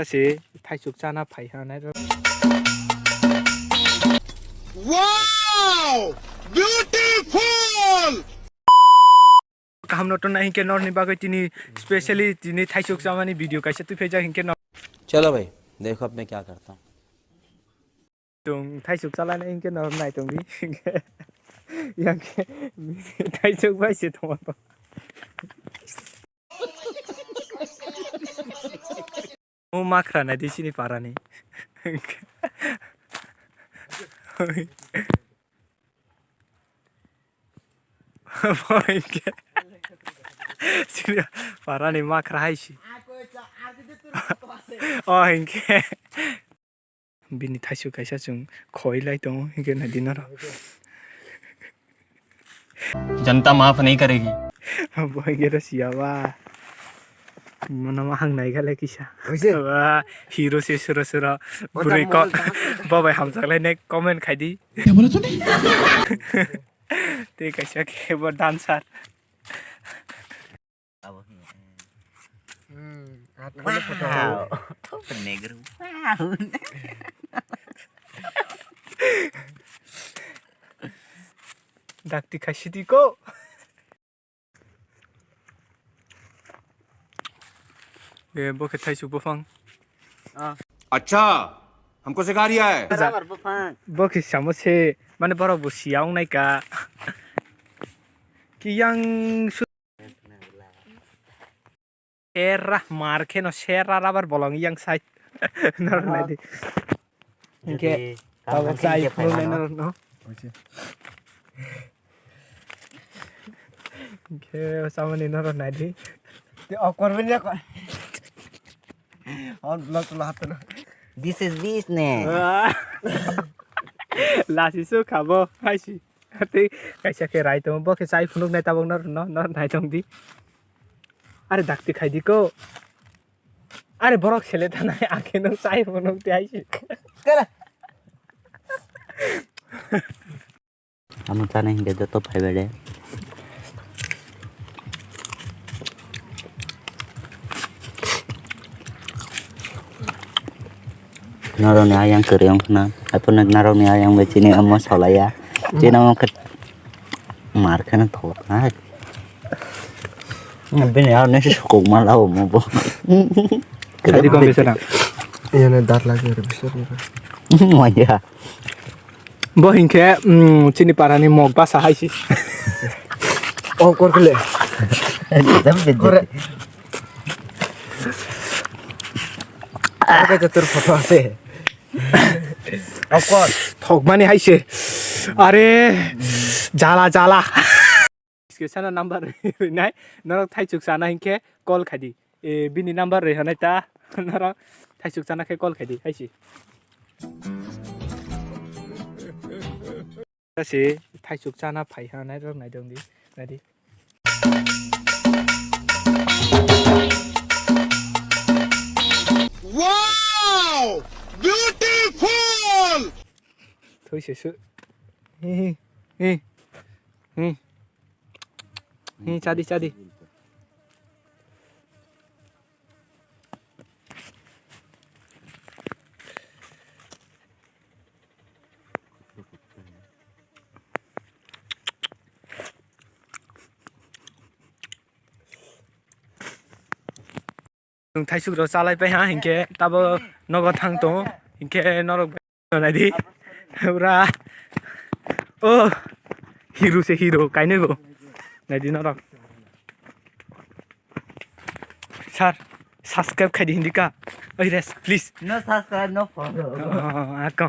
사실 탈숙자나 파이하나를 Wow! Beautiful! हम note नहीं के नॉर्थ निभागे तिनी स्पेशली तिनी थाईसुक जामानी वीडियो कैसे तू भेजा हिंके नॉर्थ चलो भाई देखो अब मैं क्या करता हूँ तुम थाईसुक चला नहीं हिंके नॉर्थ नहीं तुम भी yang थाईसुक भाई से तुम तो ओ माखरा ना दिसी नहीं पारा नहीं पारा नहीं माखरा है सी oh हिंके बिनी थाईसुक कैसा चुं खोई लाई तो हिंके ना दिना रो जनता माफ नहीं करेगी अब हिंके तो सियावा मनमा हंग नहीं गले किसा वाह हीरो से सुरा सुरा बुरे को बाबा हम सकले ने कमेंट खाई दी क्या बोला तूने ते कैसा के वो dancer wow negro wow dakti khasi ko ये वो के थाई सुपर फंग अच्छा हमको सिखा रिया है वो के समोसे माने बरो बुसियाव नाय का कि yang era marke no shera rabar bolong yang side nor nadi ke tawo side no no ke samani nor nadi te awkward bani ko on blog lahat na this is business lasi su khabo haisi te kaisa ke rai to bo ke sai phunuk nai tabong nor nai tong di अरे धाकती खाई दी को अरे बरक खेले था ना आके न साई बनों ते आई कर हम जाने हिंगे तो भाई बेड़े naro ni ayang kering na apa nak naro ni ayang becini amo solaya cina mau ke mar kana thok na bên này nó sẽ cùng mà lâu mà bố cái đi con bisa na iya na dar lagi bisa ni ngoài ra bo hinke chini parani mok basa haisi oh kor kele kore apa itu tur foto ase of course thok mani haisi अरे जाला जाला इसके साना number नाय नरक थाईसुक साना हिंके call khadi ए बिनी number रे हनाय ता नरक थाईसुक साना के कॉल खादी हाइसी तासे थाईसुक साना फाइ हनाय रक नाय दंदि नादि Wow! Beautiful! थोइसे सु हे चादी चादी थाईसुक रो चालाय पे हा हिंके तब नग थांग तो हिंके नरक नायदि पुरा ओ हीरो से हीरो काइने गो नायदि नरक सर सब्सक्राइब खाइदि हिंदी का ओइ रेस please no subscribe no follow आका